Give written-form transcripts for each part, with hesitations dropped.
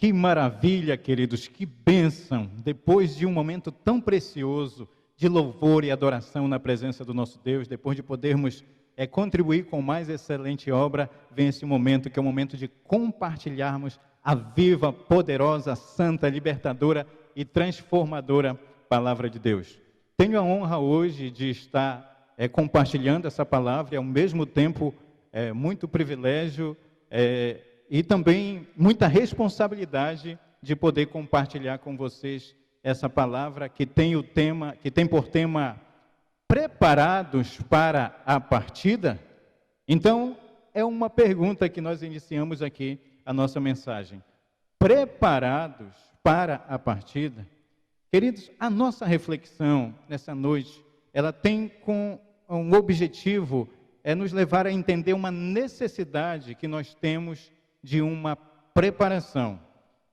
Que maravilha, queridos, que bênção, depois de um momento tão precioso de louvor e adoração na presença do nosso Deus, depois de podermos contribuir com mais excelente obra, vem esse momento que é o momento de compartilharmos a viva, poderosa, santa, libertadora e transformadora Palavra de Deus. Tenho a honra hoje de estar compartilhando essa palavra e ao mesmo tempo muito privilégio e também muita responsabilidade de poder compartilhar com vocês essa palavra que tem por tema preparados para a partida. Então, é uma pergunta que nós iniciamos aqui a nossa mensagem. Preparados para a partida? Queridos, a nossa reflexão nessa noite, ela tem com um objetivo, nos levar a entender uma necessidade que nós temos de uma preparação.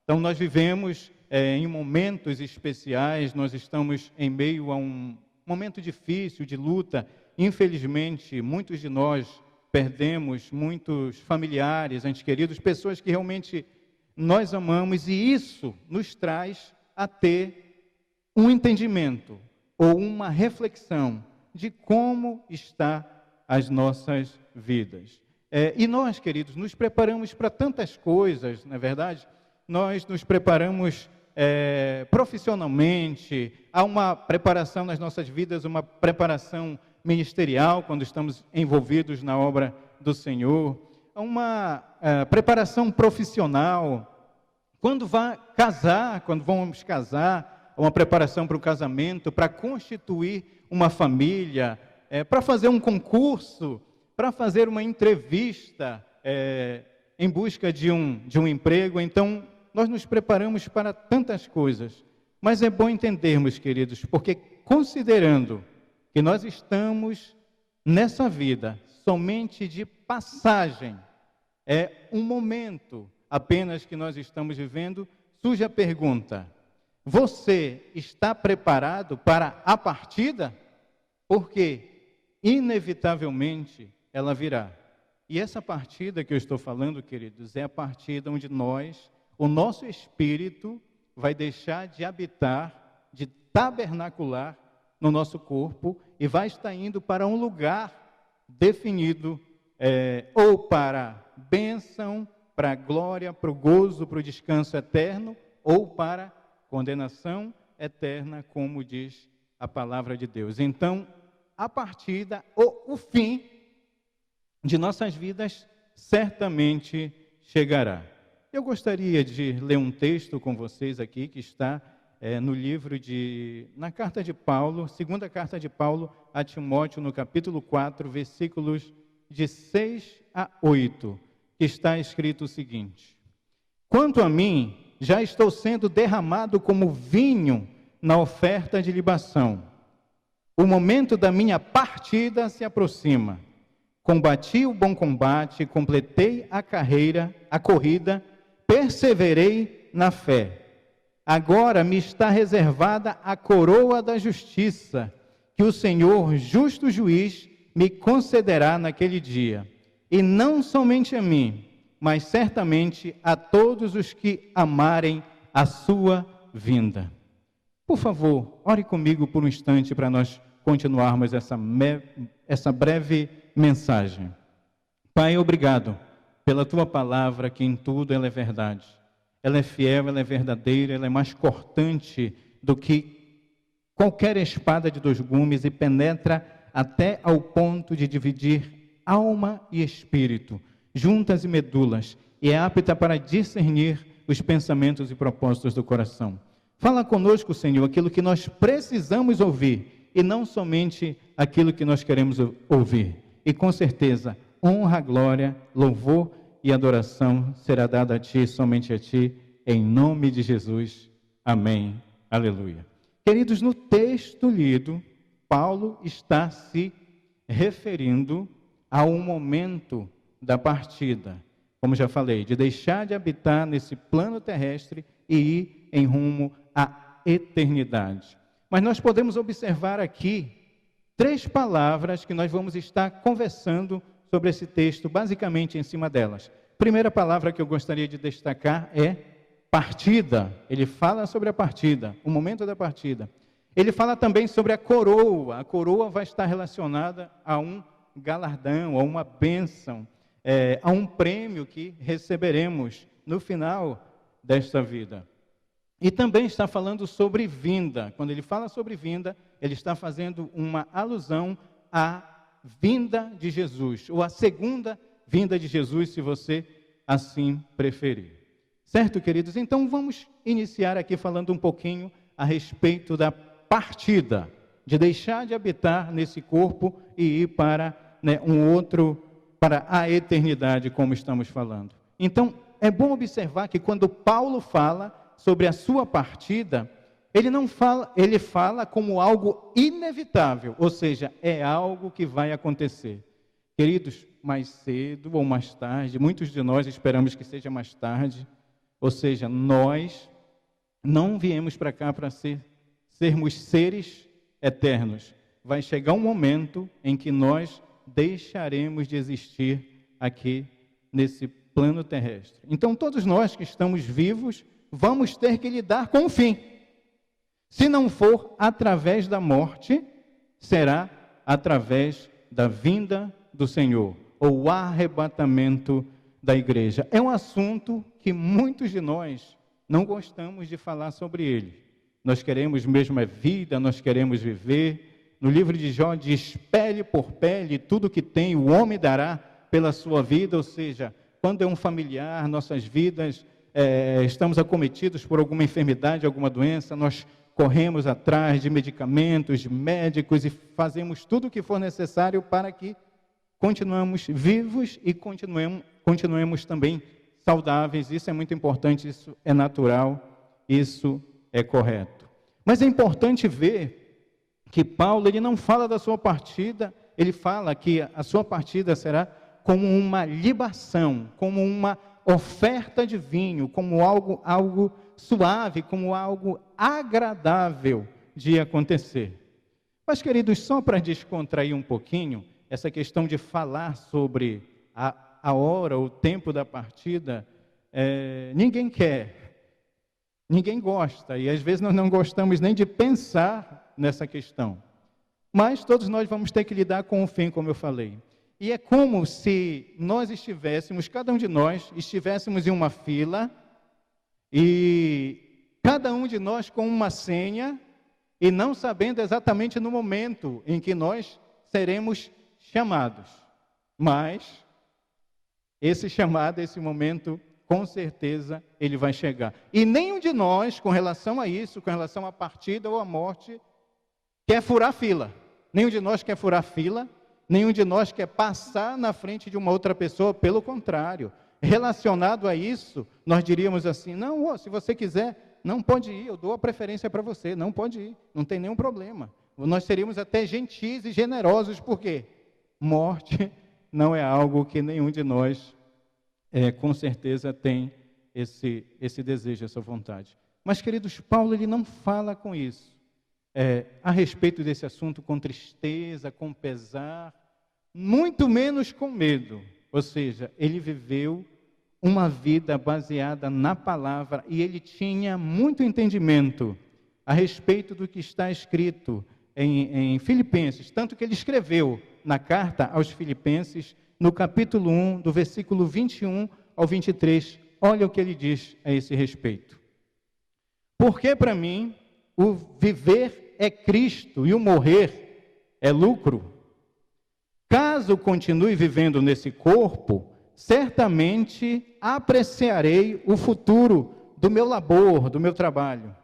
Então, nós vivemos em momentos especiais, nós estamos em meio a um momento difícil de luta. Infelizmente, muitos de nós perdemos muitos familiares, entes queridos, pessoas que realmente nós amamos, e isso nos traz a ter um entendimento ou uma reflexão de como está as nossas vidas. E nós, queridos, nos preparamos para tantas coisas, não é verdade? Nós nos preparamos profissionalmente, há uma preparação nas nossas vidas, uma preparação ministerial, quando estamos envolvidos na obra do Senhor, há uma preparação profissional, quando vamos casar, uma preparação para o casamento, para constituir uma família, para fazer um concurso, para fazer uma entrevista em busca de um emprego. Então, nós nos preparamos para tantas coisas. Mas é bom entendermos, queridos, porque considerando que nós estamos nessa vida somente de passagem, é um momento apenas que nós estamos vivendo, surge a pergunta: você está preparado para a partida? Porque, inevitavelmente, ela virá. E essa partida que eu estou falando, queridos, é a partida onde o nosso espírito vai deixar de habitar, de tabernacular no nosso corpo e vai estar indo para um lugar definido, ou para bênção, para a glória, para o gozo, para o descanso eterno, ou para condenação eterna, como diz a palavra de Deus. Então, a partida, ou o fim de nossas vidas, certamente chegará. Eu gostaria de ler um texto com vocês aqui, que está na carta de Paulo, segunda carta de Paulo a Timóteo, no capítulo 4, versículos de 6 a 8, que está escrito o seguinte: quanto a mim, já estou sendo derramado como vinho na oferta de libação. O momento da minha partida se aproxima. Combati o bom combate, completei a corrida, perseverei na fé. Agora me está reservada a coroa da justiça, que o Senhor, justo juiz, me concederá naquele dia. E não somente a mim, mas certamente a todos os que amarem a sua vinda. Por favor, ore comigo por um instante para nós continuarmos essa breve mensagem. Pai, obrigado pela tua palavra, que em tudo ela é verdade. Ela é fiel, ela é verdadeira, ela é mais cortante do que qualquer espada de 2 gumes e penetra até ao ponto de dividir alma e espírito, juntas e medulas, e é apta para discernir os pensamentos e propósitos do coração. Fala conosco, Senhor, aquilo que nós precisamos ouvir e não somente aquilo que nós queremos ouvir. E com certeza, honra, glória, louvor e adoração será dada a Ti, somente a Ti, em nome de Jesus. Amém. Aleluia. Queridos, no texto lido, Paulo está se referindo a um momento da partida, como já falei, de deixar de habitar nesse plano terrestre e ir em rumo à eternidade. Mas nós podemos observar aqui 3 palavras que nós vamos estar conversando sobre esse texto, basicamente em cima delas. Primeira palavra que eu gostaria de destacar é partida, ele fala sobre a partida, o momento da partida. Ele fala também sobre a coroa. A coroa vai estar relacionada a um galardão, a uma bênção, a um prêmio que receberemos no final desta vida. E também está falando sobre vinda. Quando ele fala sobre vinda, ele está fazendo uma alusão à vinda de Jesus, ou à segunda vinda de Jesus, se você assim preferir. Certo, queridos? Então vamos iniciar aqui falando um pouquinho a respeito da partida, de deixar de habitar nesse corpo e ir para para a eternidade, como estamos falando. Então, é bom observar que quando Paulo fala sobre a sua partida, ele fala como algo inevitável, ou seja, é algo que vai acontecer. Queridos, mais cedo ou mais tarde, muitos de nós esperamos que seja mais tarde, ou seja, nós não viemos para cá para sermos seres eternos. Vai chegar um momento em que nós deixaremos de existir aqui nesse plano terrestre. Então, todos nós que estamos vivos, vamos ter que lidar com o fim. Se não for através da morte, será através da vinda do Senhor, ou o arrebatamento da igreja. É um assunto que muitos de nós não gostamos de falar sobre ele. Nós queremos mesmo vida, nós queremos viver. No livro de Jó diz, pele por pele, tudo que tem o homem dará pela sua vida, ou seja, quando é um familiar, nossas vidas, estamos acometidos por alguma enfermidade, alguma doença, nós corremos atrás de medicamentos, de médicos e fazemos tudo o que for necessário para que continuemos vivos e continuemos também saudáveis. Isso é muito importante, isso é natural, isso é correto. Mas é importante ver que Paulo, ele não fala da sua partida, ele fala que a sua partida será como uma libação, como uma oferta de vinho, como algo suave, como algo agradável de acontecer. Mas, queridos, só para descontrair um pouquinho, essa questão de falar sobre a hora, o tempo da partida, ninguém quer, ninguém gosta, e às vezes nós não gostamos nem de pensar nessa questão. Mas todos nós vamos ter que lidar com o fim, como eu falei. E é como se nós cada um de nós estivéssemos em uma fila, e cada um de nós com uma senha, e não sabendo exatamente no momento em que nós seremos chamados. Mas esse chamado, esse momento, com certeza ele vai chegar. E nenhum de nós, com relação a isso, com relação à partida ou à morte, quer furar fila. Nenhum de nós quer furar fila, nenhum de nós quer passar na frente de uma outra pessoa, pelo contrário. Relacionado a isso, nós diríamos assim, não, se você quiser, não pode ir, eu dou a preferência para você, não pode ir, não tem nenhum problema. Nós seríamos até gentis e generosos, por quê? Morte não é algo que nenhum de nós, com certeza, tem esse desejo, essa vontade. Mas, queridos, Paulo ele não fala com isso. A respeito desse assunto com tristeza, com pesar, muito menos com medo. Ou seja, ele viveu uma vida baseada na palavra e ele tinha muito entendimento a respeito do que está escrito em Filipenses, tanto que ele escreveu na carta aos Filipenses, no capítulo 1, do versículo 21 ao 23, olha o que ele diz a esse respeito. Porque para mim, o viver é Cristo e o morrer é lucro. Caso continue vivendo nesse corpo, certamente apreciarei o futuro do meu labor, do meu trabalho.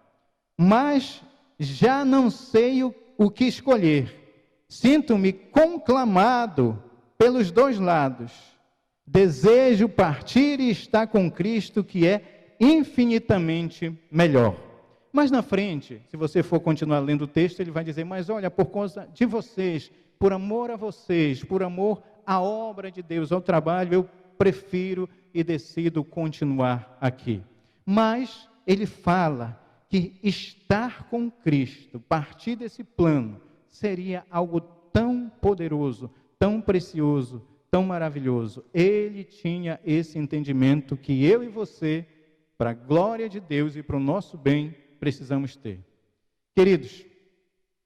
Mas já não sei o que escolher. Sinto-me conclamado pelos dois lados. Desejo partir e estar com Cristo, que é infinitamente melhor. Mas na frente, se você for continuar lendo o texto, ele vai dizer, mas olha, por causa de vocês, por amor a vocês, por amor à obra de Deus, ao trabalho, eu prefiro e decido continuar aqui. Mas ele fala que estar com Cristo, partir desse plano, seria algo tão poderoso, tão precioso, tão maravilhoso. Ele tinha esse entendimento que eu e você, para a glória de Deus e para o nosso bem, precisamos ter. Queridos,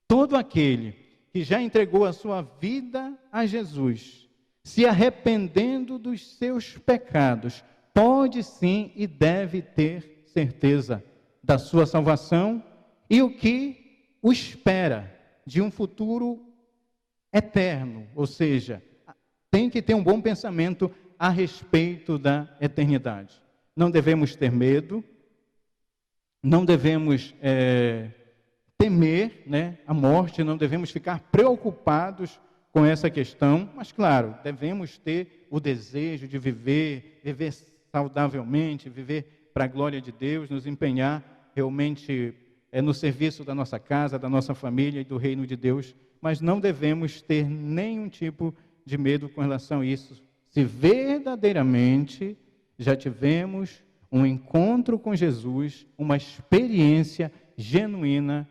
todo aquele que já entregou a sua vida a Jesus, se arrependendo dos seus pecados, pode sim e deve ter certeza da sua salvação e o que o espera de um futuro eterno, ou seja, tem que ter um bom pensamento a respeito da eternidade. Não devemos ter medo, não devemos temer, a morte, não devemos ficar preocupados com essa questão, mas claro, devemos ter o desejo de viver saudavelmente, viver para a glória de Deus, nos empenhar realmente no serviço da nossa casa, da nossa família e do reino de Deus, mas não devemos ter nenhum tipo de medo com relação a isso. Se verdadeiramente já tivemos um encontro com Jesus, uma experiência genuína,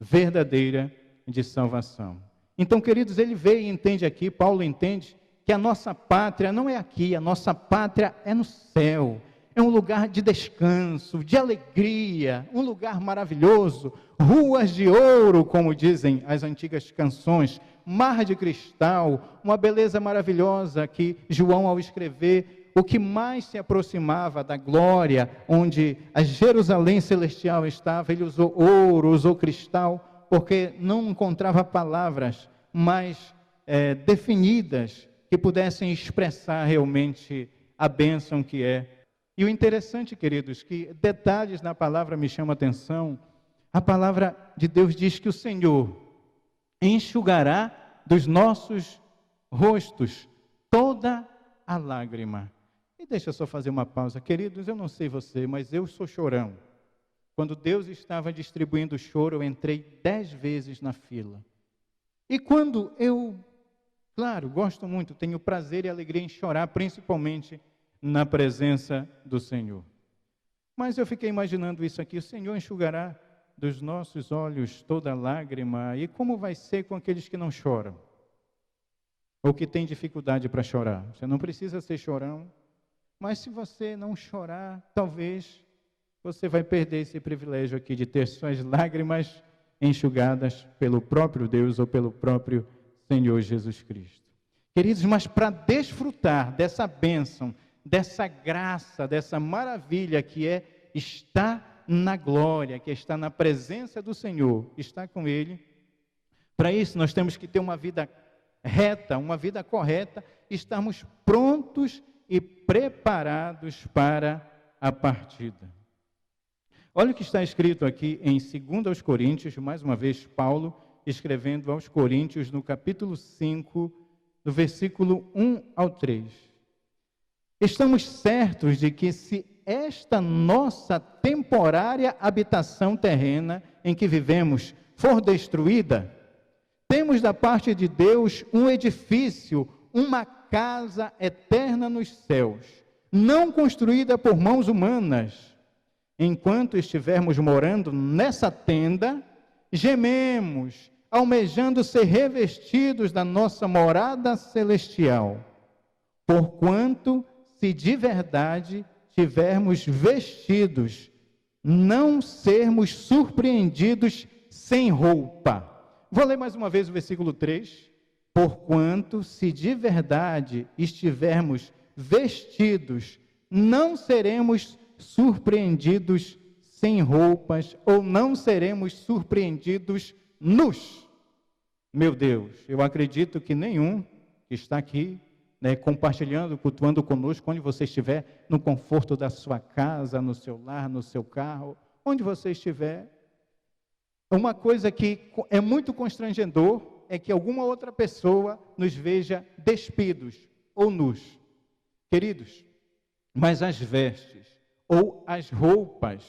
verdadeira de salvação. Então, queridos, ele veio e entende aqui, Paulo entende, que a nossa pátria não é aqui, a nossa pátria é no céu. É um lugar de descanso, de alegria, um lugar maravilhoso, ruas de ouro, como dizem as antigas canções, mar de cristal, uma beleza maravilhosa que João, ao escrever, o que mais se aproximava da glória, onde a Jerusalém celestial estava, ele usou ouro, usou cristal, porque não encontrava palavras mais definidas que pudessem expressar realmente a bênção que é. E o interessante, queridos, que detalhes na palavra me chamam a atenção. A palavra de Deus diz que o Senhor enxugará dos nossos rostos toda a lágrima. E deixa eu só fazer uma pausa. Queridos, eu não sei você, mas eu sou chorão. Quando Deus estava distribuindo o choro, eu entrei 10 vezes na fila. E quando eu, claro, gosto muito, tenho prazer e alegria em chorar, principalmente na presença do Senhor. Mas eu fiquei imaginando isso aqui, o Senhor enxugará dos nossos olhos toda lágrima, e como vai ser com aqueles que não choram? Ou que têm dificuldade para chorar? Você não precisa ser chorão, mas se você não chorar, talvez você vai perder esse privilégio aqui de ter suas lágrimas enxugadas pelo próprio Deus ou pelo próprio Senhor Jesus Cristo. Queridos, mas para desfrutar dessa bênção, dessa graça, dessa maravilha que é estar na glória, que está na presença do Senhor, estar com Ele, para isso nós temos que ter uma vida reta, uma vida correta, estarmos prontos e preparados para a partida. Olha o que está escrito aqui em 2 Coríntios, mais uma vez Paulo, escrevendo aos Coríntios, no capítulo 5, do versículo 1 ao 3. Estamos certos de que se esta nossa temporária habitação terrena em que vivemos for destruída, temos da parte de Deus um edifício, uma casa eterna nos céus, não construída por mãos humanas. Enquanto estivermos morando nessa tenda, gememos, almejando ser revestidos da nossa morada celestial. Porquanto, se de verdade tivermos vestidos, não sermos surpreendidos sem roupa. Vou ler mais uma vez o versículo 3. Porquanto, se de verdade estivermos vestidos, não seremos surpreendidos sem roupas, ou não seremos surpreendidos nus. Meu Deus, eu acredito que nenhum que está aqui, compartilhando, cultuando conosco, onde você estiver, no conforto da sua casa, no seu lar, no seu carro, onde você estiver. Uma coisa que é muito constrangedor é que alguma outra pessoa nos veja despidos ou nus. Queridos, mas as vestes ou as roupas,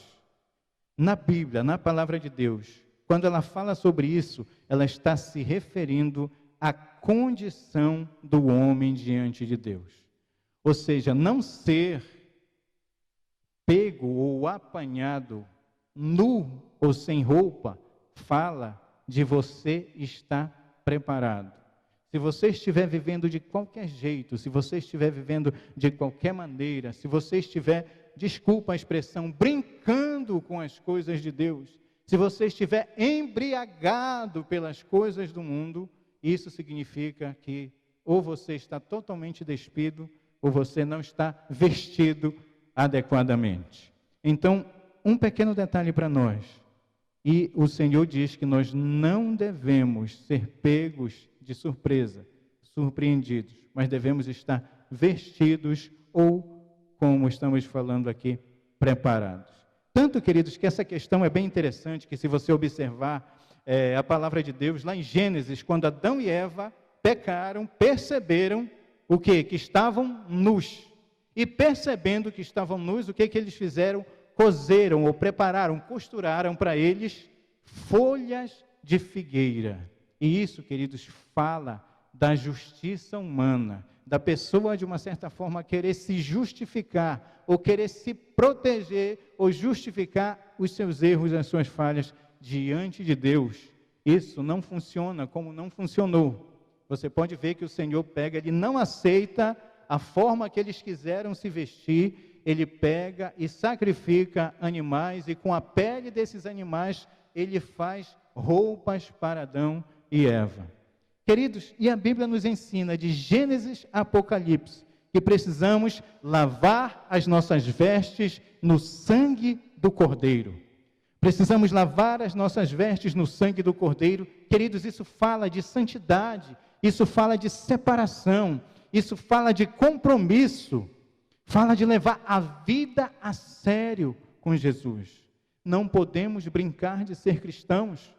na Bíblia, na palavra de Deus, quando ela fala sobre isso, ela está se referindo à condição do homem diante de Deus. Ou seja, não ser pego ou apanhado nu ou sem roupa, fala de você estar preparado. Se você estiver vivendo de qualquer jeito, se você estiver vivendo de qualquer maneira, se você estiver desculpa a expressão, brincando com as coisas de Deus, se você estiver embriagado pelas coisas do mundo, isso significa que ou você está totalmente despido, ou você não está vestido adequadamente. Então, um pequeno detalhe para nós. E o Senhor diz que nós não devemos ser pegos de surpresa, surpreendidos, mas devemos estar vestidos ou, como estamos falando aqui, preparados. Tanto, queridos, que essa questão é bem interessante, que se você observar a palavra de Deus, lá em Gênesis, quando Adão e Eva pecaram, perceberam o quê? Que estavam nus. E percebendo que estavam nus, o que eles fizeram? Cozeram ou prepararam, costuraram para eles folhas de figueira. E isso, queridos, fala da justiça humana, da pessoa, de uma certa forma, querer se justificar, ou querer se proteger, ou justificar os seus erros, as suas falhas diante de Deus. Isso não funciona como não funcionou. Você pode ver que o Senhor pega, Ele não aceita a forma que eles quiseram se vestir, Ele pega e sacrifica animais, e com a pele desses animais, Ele faz roupas para Adão e Eva. Queridos, e a Bíblia nos ensina, de Gênesis a Apocalipse, que precisamos lavar as nossas vestes no sangue do Cordeiro. Precisamos lavar as nossas vestes no sangue do Cordeiro. Queridos, isso fala de santidade, isso fala de separação, isso fala de compromisso, fala de levar a vida a sério com Jesus. Não podemos brincar de ser cristãos,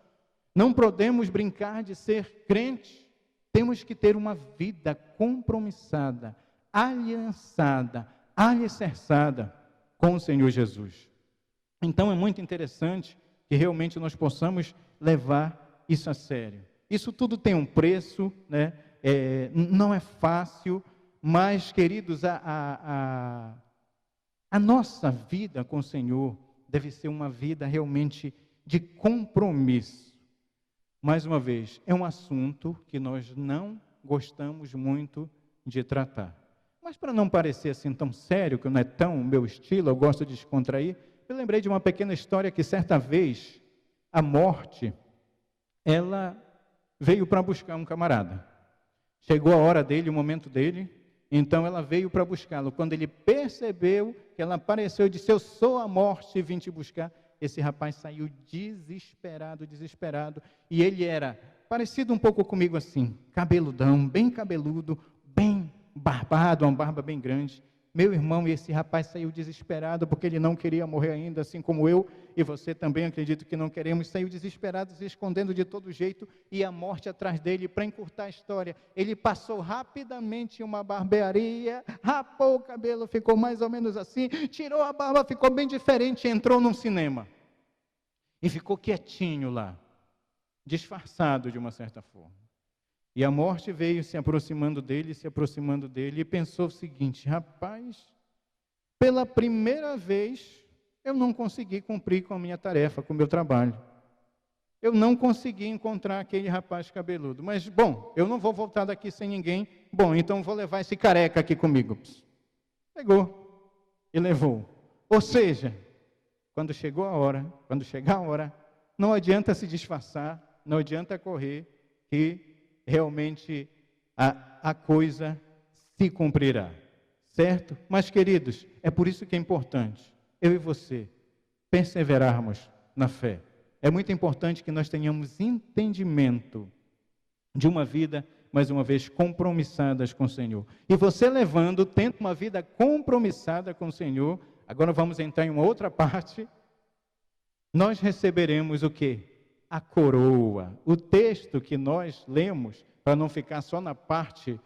não podemos brincar de ser crentes. Temos que ter uma vida compromissada, aliançada, alicerçada com o Senhor Jesus. Então é muito interessante que realmente nós possamos levar isso a sério. Isso tudo tem um preço, né? Não é fácil, mas, queridos, a nossa vida com o Senhor deve ser uma vida realmente de compromisso. Mais uma vez, é um assunto que nós não gostamos muito de tratar. Mas para não parecer assim tão sério, que não é tão o meu estilo, eu gosto de descontrair, eu lembrei de uma pequena história que certa vez a morte, ela veio para buscar um camarada. Chegou a hora dele, o momento dele, então ela veio para buscá-lo. Quando ele percebeu que ela apareceu, disse: eu sou a morte e vim te buscar. Esse rapaz saiu desesperado, e ele era parecido um pouco comigo assim, cabeludão, bem cabeludo, bem barbado, uma barba bem grande. Meu irmão, e esse rapaz saiu desesperado, porque ele não queria morrer ainda, assim como eu, e você também, acredito que não queremos. Saiu desesperado, se escondendo de todo jeito, e a morte atrás dele. Para encurtar a história, ele passou rapidamente em uma barbearia, rapou o cabelo, ficou mais ou menos assim, tirou a barba, ficou bem diferente, entrou num cinema, e ficou quietinho lá, disfarçado de uma certa forma. E a morte veio se aproximando dele, e pensou o seguinte: rapaz, pela primeira vez eu não consegui cumprir com a minha tarefa, com o meu trabalho. Eu não consegui encontrar aquele rapaz cabeludo. Mas, bom, eu não vou voltar daqui sem ninguém. Bom, então vou levar esse careca aqui comigo. Pegou e levou. Ou seja, quando chegar a hora, não adianta se disfarçar, não adianta correr, que realmente a coisa se cumprirá, certo? Mas, queridos, é por isso que é importante, eu e você, perseverarmos na fé. É muito importante que nós tenhamos entendimento de uma vida, mais uma vez, compromissadas com o Senhor. E você tendo uma vida compromissada com o Senhor, agora vamos entrar em uma outra parte, nós receberemos o quê? A coroa. O texto que nós lemos, para não ficar só na parte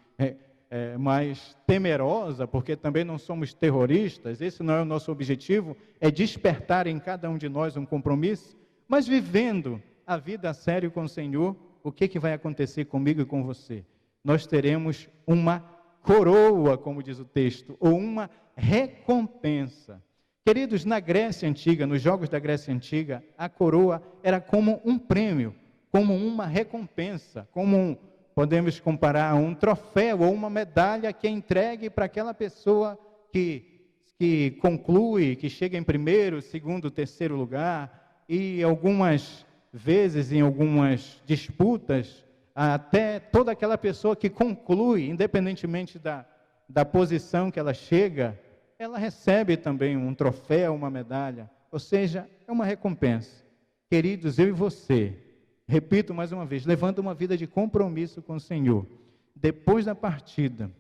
mais temerosa, porque também não somos terroristas, esse não é o nosso objetivo, é despertar em cada um de nós um compromisso, mas vivendo a vida a sério com o Senhor, o que vai acontecer comigo e com você? Nós teremos uma coroa, como diz o texto, ou uma recompensa. Queridos, na Grécia Antiga, nos Jogos da Grécia Antiga, a coroa era como um prêmio, como uma recompensa, podemos comparar a um troféu ou uma medalha que é entregue para aquela pessoa que que conclui, que chega em primeiro, segundo, terceiro lugar, e algumas vezes, em algumas disputas, até toda aquela pessoa que conclui, independentemente da posição que ela chega, ela recebe também um troféu, uma medalha, ou seja, é uma recompensa. Queridos, eu e você, repito mais uma vez, levando uma vida de compromisso com o Senhor, depois da partida,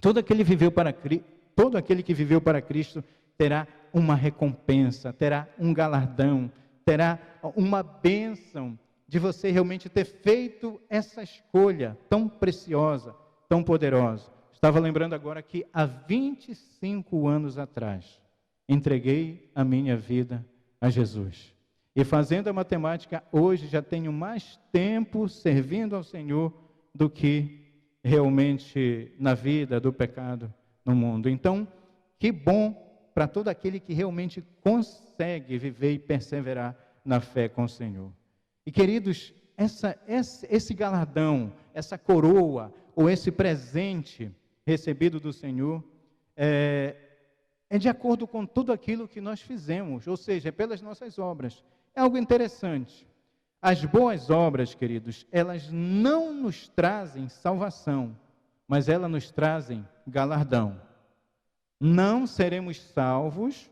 todo aquele que viveu para Cristo terá uma recompensa, terá um galardão, terá uma bênção de você realmente ter feito essa escolha tão preciosa, tão poderosa. Estava lembrando agora que há 25 anos atrás, entreguei a minha vida a Jesus. E fazendo a matemática, hoje já tenho mais tempo servindo ao Senhor do que realmente na vida do pecado no mundo. Então, que bom para todo aquele que realmente consegue viver e perseverar na fé com o Senhor. E queridos, esse galardão, essa coroa, ou esse presente recebido do Senhor, é de acordo com tudo aquilo que nós fizemos, ou seja, é pelas nossas obras. É algo interessante. As boas obras, queridos, elas não nos trazem salvação, mas elas nos trazem galardão. Não seremos salvos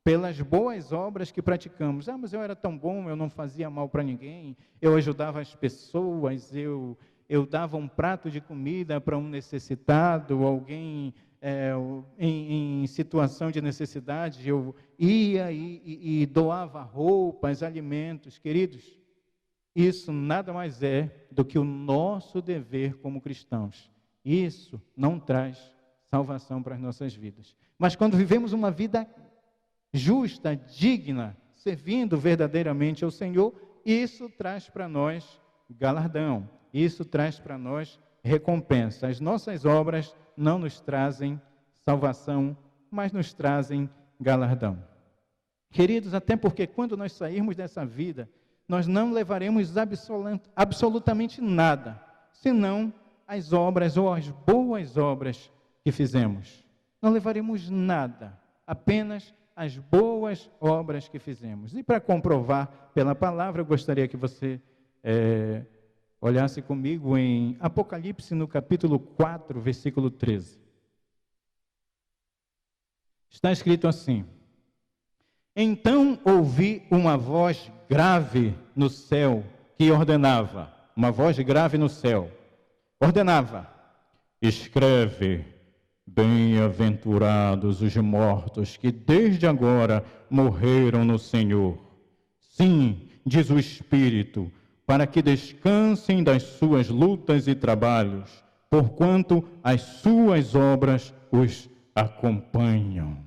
pelas boas obras que praticamos. Mas eu era tão bom, eu não fazia mal para ninguém, eu ajudava as pessoas, eu dava um prato de comida para um necessitado, alguém em situação de necessidade, eu ia e doava roupas, alimentos. Queridos, isso nada mais é do que o nosso dever como cristãos. Isso não traz salvação para as nossas vidas. Mas quando vivemos uma vida justa, digna, servindo verdadeiramente ao Senhor, isso traz para nós galardão, isso traz para nós recompensa. As nossas obras não nos trazem salvação, mas nos trazem galardão. Queridos, até porque quando nós sairmos dessa vida, nós não levaremos absolutamente nada, senão as obras ou as boas obras que fizemos. Não levaremos nada, apenas as boas obras que fizemos. E para comprovar pela palavra, eu gostaria que você olhasse comigo em Apocalipse, no capítulo 4, versículo 13. Está escrito assim: então ouvi uma voz grave no céu que ordenava, uma voz grave no céu, ordenava: escreve, bem-aventurados os mortos que desde agora morreram no Senhor. Sim, diz o Espírito, para que descansem das suas lutas e trabalhos, porquanto as suas obras os acompanham.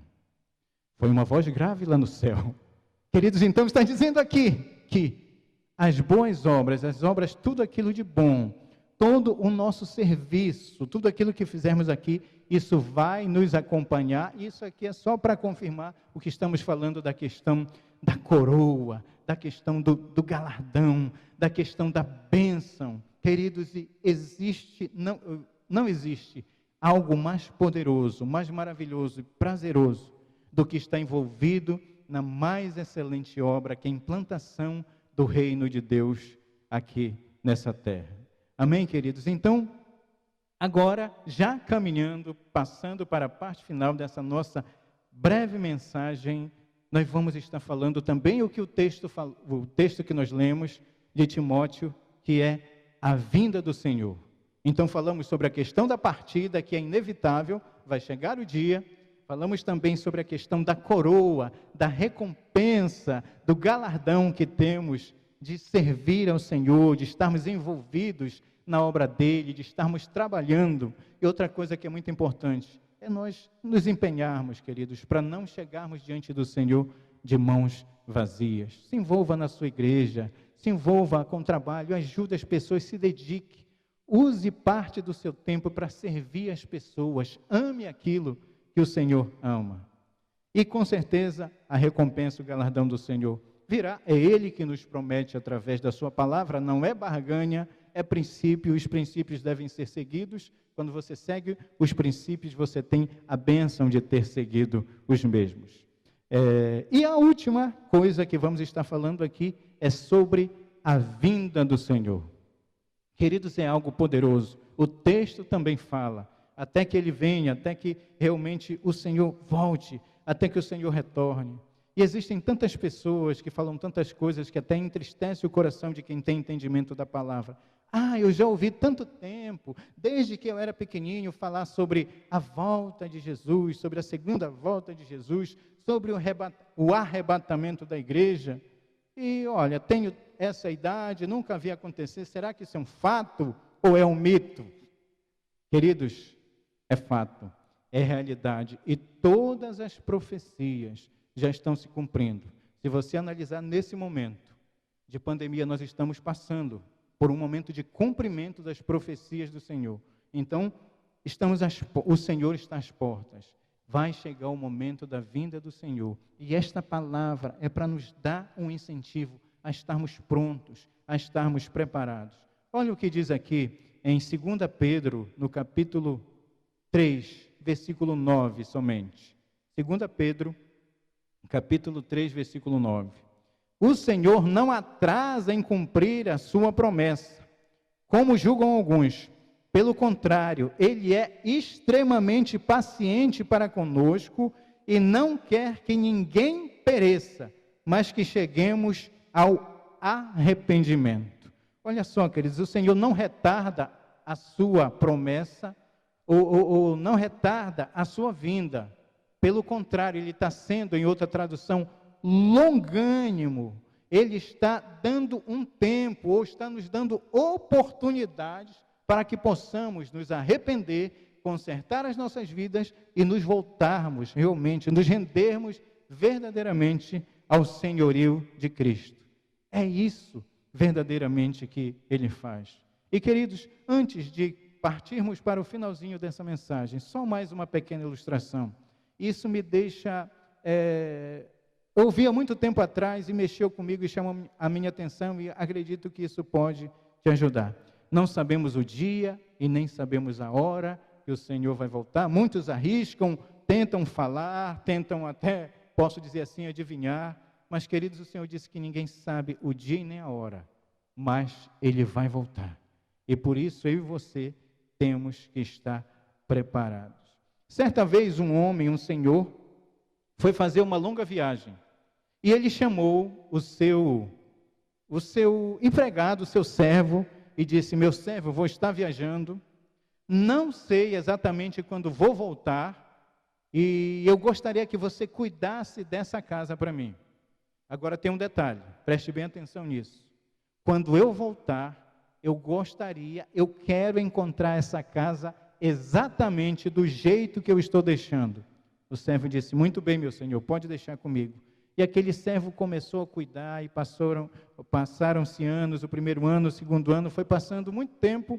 Foi uma voz grave lá no céu. Queridos, então está dizendo aqui que as boas obras, as obras, tudo aquilo de bom, todo o nosso serviço, tudo aquilo que fizermos aqui, isso vai nos acompanhar. Isso aqui é só para confirmar o que estamos falando da questão da coroa, da questão do galardão, da questão da bênção. Queridos, não existe algo mais poderoso, mais maravilhoso e prazeroso do que está envolvido na mais excelente obra, que é a implantação do reino de Deus aqui nessa terra. Amém, queridos? Então, agora, já caminhando, passando para a parte final dessa nossa breve mensagem, nós vamos estar falando também o texto que nós lemos de Timóteo, que é a vinda do Senhor. Então, falamos sobre a questão da partida, que é inevitável, vai chegar o dia. Falamos também sobre a questão da coroa, da recompensa, do galardão que temos de servir ao Senhor, de estarmos envolvidos na obra dele, de estarmos trabalhando. E outra coisa que é muito importante é nós nos empenharmos, queridos, para não chegarmos diante do Senhor de mãos vazias. Se envolva na sua igreja, se envolva com trabalho, ajude as pessoas, se dedique. Use parte do seu tempo para servir as pessoas. Ame aquilo que o Senhor ama. E com certeza a recompensa, o galardão do Senhor virá. É Ele que nos promete através da sua palavra, não é barganha, é princípio, os princípios devem ser seguidos. Quando você segue os princípios, você tem a bênção de ter seguido os mesmos. E a última coisa que vamos estar falando aqui é sobre a vinda do Senhor. Queridos, é algo poderoso. O texto também fala, até que Ele venha, até que realmente o Senhor volte, até que o Senhor retorne. E existem tantas pessoas que falam tantas coisas que até entristece o coração de quem tem entendimento da palavra. Eu já ouvi tanto tempo, desde que eu era pequenininho, falar sobre a volta de Jesus, sobre a segunda volta de Jesus, sobre o arrebatamento da igreja. E olha, tenho essa idade, nunca vi acontecer, será que isso é um fato ou é um mito? Queridos, é fato, é realidade, e todas as profecias já estão se cumprindo. Se você analisar nesse momento de pandemia, nós estamos passando por um momento de cumprimento das profecias do Senhor. Então, o Senhor está às portas. Vai chegar o momento da vinda do Senhor. E esta palavra é para nos dar um incentivo a estarmos prontos, a estarmos preparados. Olha o que diz aqui em 2 Pedro, no capítulo 3, versículo 9 somente. 2 Pedro, capítulo 3, versículo 9. O Senhor não atrasa em cumprir a sua promessa, como julgam alguns. Pelo contrário, Ele é extremamente paciente para conosco e não quer que ninguém pereça, mas que cheguemos ao arrependimento. Olha só, queridos, o Senhor não retarda a sua promessa, ou não retarda a sua vinda. Pelo contrário, Ele está sendo, em outra tradução, longânimo. Ele está dando um tempo, ou está nos dando oportunidades para que possamos nos arrepender, consertar as nossas vidas e nos voltarmos realmente, nos rendermos verdadeiramente ao senhorio de Cristo. É isso verdadeiramente que Ele faz. E queridos, antes de partirmos para o finalzinho dessa mensagem, só mais uma pequena ilustração. Isso me deixa... Eu ouvi há muito tempo atrás e mexeu comigo e chamou a minha atenção, e acredito que isso pode te ajudar. Não sabemos o dia e nem sabemos a hora que o Senhor vai voltar. Muitos arriscam, tentam falar, tentam até, posso dizer assim, adivinhar. Mas, queridos, o Senhor disse que ninguém sabe o dia e nem a hora, mas Ele vai voltar. E por isso eu e você temos que estar preparados. Certa vez um homem, um senhor, foi fazer uma longa viagem. E ele chamou o seu empregado, o seu servo, e disse: meu servo, eu vou estar viajando, não sei exatamente quando vou voltar, e eu gostaria que você cuidasse dessa casa para mim. Agora tem um detalhe, preste bem atenção nisso. Quando eu voltar, eu quero encontrar essa casa exatamente do jeito que eu estou deixando. O servo disse: muito bem, meu senhor, pode deixar comigo. E aquele servo começou a cuidar, e passaram-se anos, o primeiro ano, o segundo ano, foi passando muito tempo,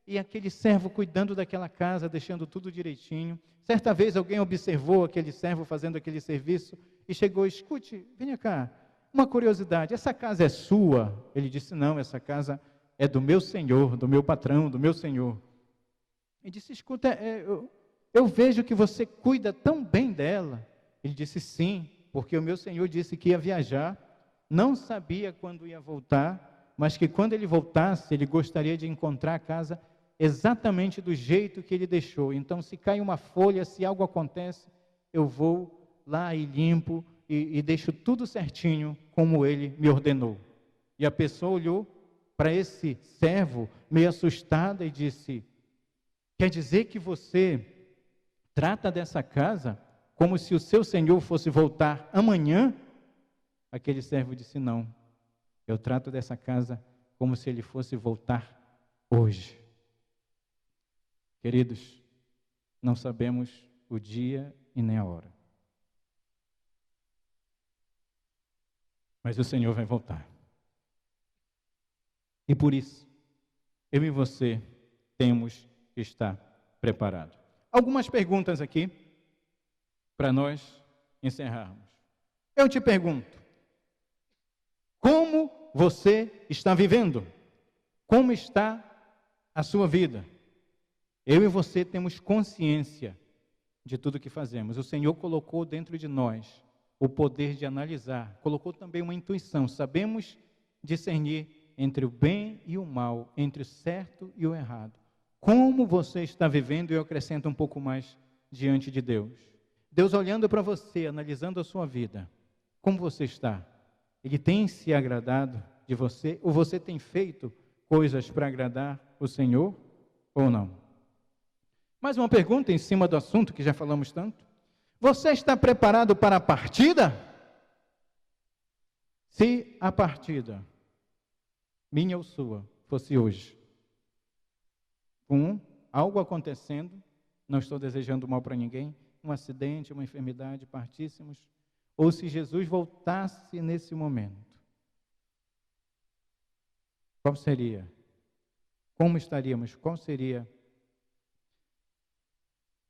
e aquele servo cuidando daquela casa, deixando tudo direitinho. Certa vez alguém observou aquele servo fazendo aquele serviço, e chegou: escute, venha cá, uma curiosidade, essa casa é sua? Ele disse: não, essa casa é do meu senhor, do meu patrão, do meu senhor. Ele disse: escuta, eu vejo que você cuida tão bem dela. Ele disse: sim, porque o meu senhor disse que ia viajar, não sabia quando ia voltar, mas que quando ele voltasse, ele gostaria de encontrar a casa exatamente do jeito que ele deixou. Então, se cai uma folha, se algo acontece, eu vou lá e limpo e deixo tudo certinho como ele me ordenou. E a pessoa olhou para esse servo meio assustada e disse: quer dizer que você trata dessa casa como se o seu senhor fosse voltar amanhã? Aquele servo disse: não, eu trato dessa casa como se ele fosse voltar hoje. Queridos, não sabemos o dia e nem a hora, mas o Senhor vai voltar. E por isso, eu e você temos que estar preparados. Algumas perguntas aqui para nós encerrarmos. Eu te pergunto: como você está vivendo? Como está a sua vida? Eu e você temos consciência de tudo que fazemos. O Senhor colocou dentro de nós o poder de analisar, colocou também uma intuição. Sabemos discernir entre o bem e o mal, entre o certo e o errado. Como você está vivendo, e eu acrescento um pouco mais diante de Deus. Deus olhando para você, analisando a sua vida, como você está? Ele tem se agradado de você? Ou você tem feito coisas para agradar o Senhor ou não? Mais uma pergunta em cima do assunto que já falamos tanto. Você está preparado para a partida? Se a partida, minha ou sua, fosse hoje, com algo acontecendo, não estou desejando mal para ninguém, um acidente, uma enfermidade, partíssemos, ou se Jesus voltasse nesse momento, qual seria? Como estaríamos? Qual seria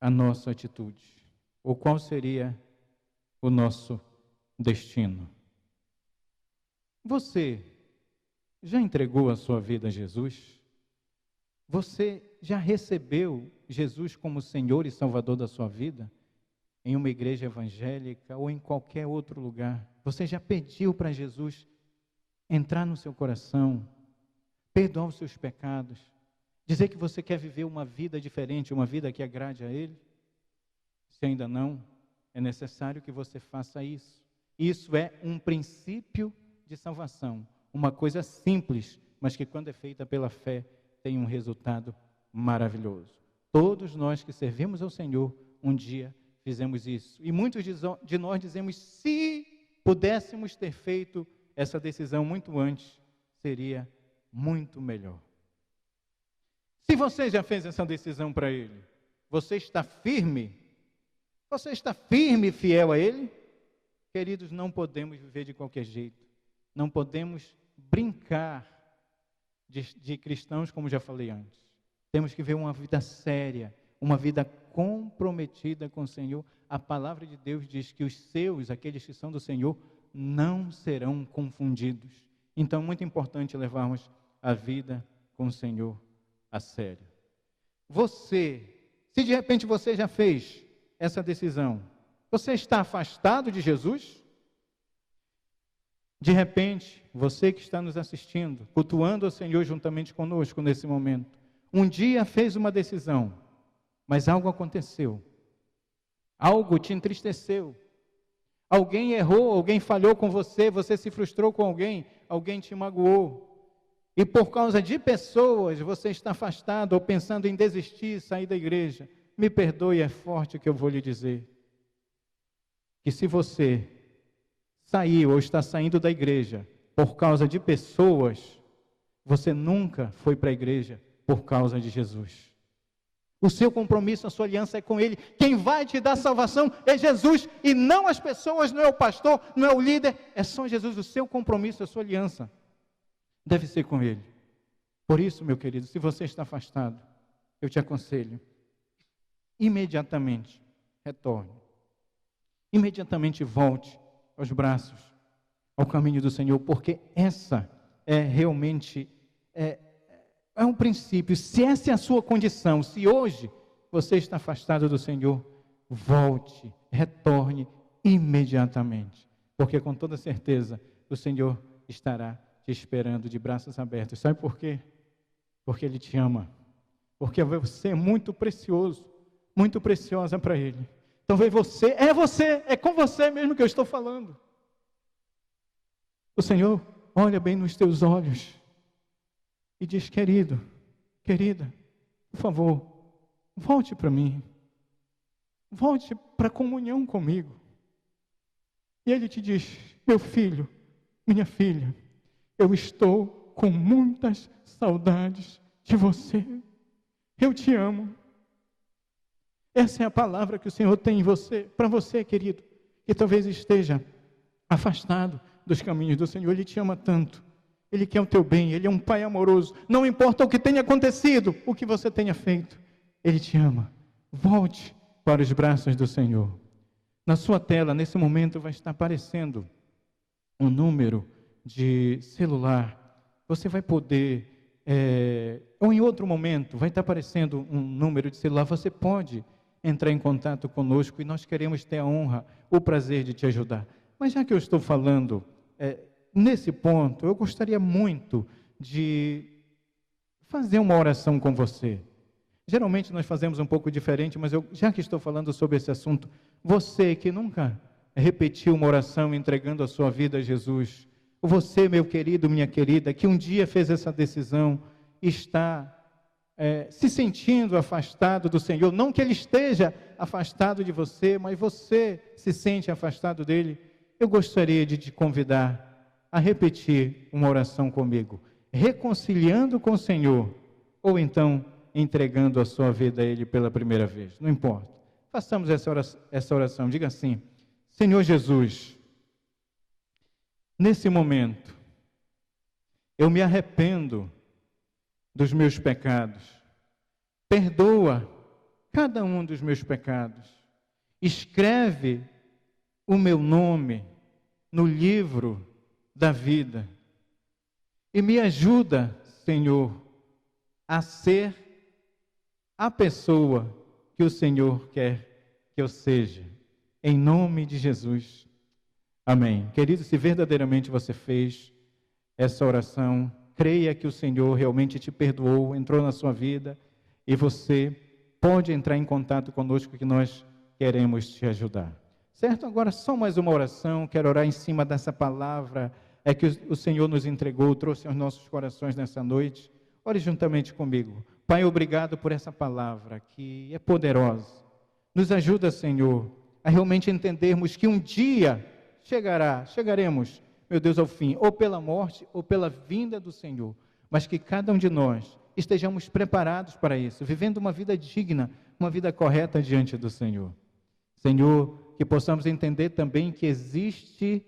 a nossa atitude? Ou qual seria o nosso destino? Você já entregou a sua vida a Jesus? Você já recebeu Jesus como Senhor e Salvador da sua vida? Em uma igreja evangélica ou em qualquer outro lugar? Você já pediu para Jesus entrar no seu coração, perdoar os seus pecados, dizer que você quer viver uma vida diferente, uma vida que agrade a Ele? Se ainda não, é necessário que você faça isso. Isso é um princípio de salvação, uma coisa simples, mas que quando é feita pela fé, tem um resultado maravilhoso. Todos nós que servimos ao Senhor, um dia fizemos isso. E muitos de nós dizemos, se pudéssemos ter feito essa decisão muito antes, seria muito melhor. Se você já fez essa decisão para Ele, você está firme? Você está firme e fiel a Ele? Queridos, não podemos viver de qualquer jeito. Não podemos brincar de cristãos, como já falei antes. Temos que ver uma vida séria, uma vida comprometida com o Senhor. A palavra de Deus diz que os seus, aqueles que são do Senhor, não serão confundidos. Então é muito importante levarmos a vida com o Senhor a sério. Se de repente você já fez essa decisão, você está afastado de Jesus? De repente, você que está nos assistindo, cultuando o Senhor juntamente conosco nesse momento, um dia fez uma decisão, mas algo aconteceu, algo te entristeceu, alguém errou, alguém falhou com você, você se frustrou com alguém, alguém te magoou, e por causa de pessoas você está afastado ou pensando em desistir, sair da igreja. Me perdoe, é forte o que eu vou lhe dizer, que se você saiu ou está saindo da igreja por causa de pessoas, você nunca foi para a igreja por causa de Jesus. O seu compromisso, a sua aliança é com Ele. Quem vai te dar salvação é Jesus e não as pessoas, não é o pastor, não é o líder, é só Jesus. O seu compromisso, a sua aliança deve ser com Ele. Por isso, meu querido, se você está afastado, eu te aconselho, imediatamente retorne. Imediatamente volte aos braços, ao caminho do Senhor, porque essa é realmente é um princípio. Se essa é a sua condição, se hoje você está afastado do Senhor, volte, retorne imediatamente, porque com toda certeza o Senhor estará te esperando de braços abertos. Sabe por quê? Porque Ele te ama, porque você é muito precioso, muito preciosa para Ele. Talvez você, é com você mesmo que eu estou falando. O Senhor olha bem nos teus olhos e diz, querido, querida, por favor, volte para mim. Volte para a comunhão comigo. E Ele te diz, meu filho, minha filha, eu estou com muitas saudades de você. Eu te amo. Essa é a palavra que o Senhor tem em você, para você, querido, que talvez esteja afastado dos caminhos do Senhor. Ele te ama tanto, Ele quer o teu bem, Ele é um Pai amoroso. Não importa o que tenha acontecido, o que você tenha feito, Ele te ama. Volte para os braços do Senhor. Na sua tela, nesse momento, vai estar aparecendo um número de celular. Você vai poder ou em outro momento, vai estar aparecendo um número de celular, você pode entrar em contato conosco e nós queremos ter a honra, o prazer de te ajudar. Mas já que eu estou falando nesse ponto, eu gostaria muito de fazer uma oração com você. Geralmente nós fazemos um pouco diferente, mas já que estou falando sobre esse assunto, você que nunca repetiu uma oração entregando a sua vida a Jesus, você, meu querido, minha querida, que um dia fez essa decisão, está se sentindo afastado do Senhor, não que Ele esteja afastado de você, mas você se sente afastado dEle, eu gostaria de te convidar a repetir uma oração comigo, reconciliando com o Senhor, ou então entregando a sua vida a Ele pela primeira vez, não importa. Façamos essa oração, diga assim: Senhor Jesus, nesse momento, eu me arrependo dos meus pecados, perdoa cada um dos meus pecados, escreve o meu nome no livro da vida e me ajuda, Senhor, a ser a pessoa que o Senhor quer que eu seja, em nome de Jesus, amém. Querido, se verdadeiramente você fez essa oração, creia que o Senhor realmente te perdoou, entrou na sua vida, e você pode entrar em contato conosco que nós queremos te ajudar. Certo? Agora só mais uma oração, quero orar em cima dessa palavra que o Senhor nos entregou, trouxe aos nossos corações nessa noite. Ore juntamente comigo. Pai, obrigado por essa palavra que é poderosa. Nos ajuda, Senhor, a realmente entendermos que um dia chegaremos, meu Deus, ao fim, ou pela morte ou pela vinda do Senhor, mas que cada um de nós estejamos preparados para isso, vivendo uma vida digna, uma vida correta diante do Senhor. Senhor, que possamos entender também que existe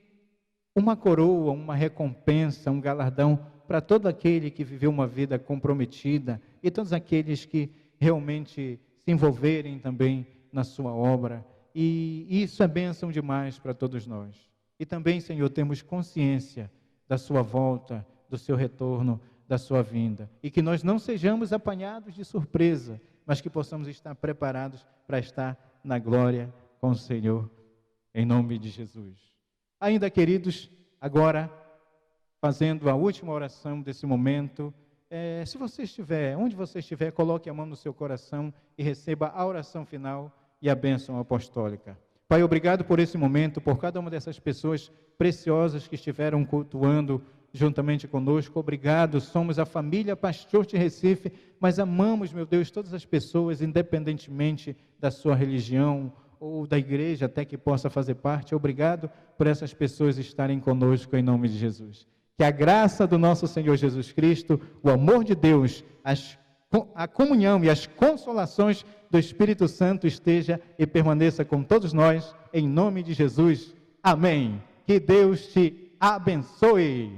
uma coroa, uma recompensa, um galardão para todo aquele que viveu uma vida comprometida e todos aqueles que realmente se envolverem também na sua obra. E isso é bênção demais para todos nós. E também, Senhor, temos consciência da sua volta, do seu retorno, da sua vinda. E que nós não sejamos apanhados de surpresa, mas que possamos estar preparados para estar na glória com o Senhor, em nome de Jesus. Ainda, queridos, agora, fazendo a última oração desse momento, se você estiver, onde você estiver, coloque a mão no seu coração e receba a oração final e a bênção apostólica. Pai, obrigado por esse momento, por cada uma dessas pessoas preciosas que estiveram cultuando juntamente conosco. Obrigado, somos a família Pastor de Recife, mas amamos, meu Deus, todas as pessoas, independentemente da sua religião ou da igreja até que possa fazer parte. Obrigado por essas pessoas estarem conosco em nome de Jesus. Que a graça do nosso Senhor Jesus Cristo, o amor de Deus, a comunhão e as consolações do Espírito Santo esteja e permaneça com todos nós, em nome de Jesus. Amém. Que Deus te abençoe.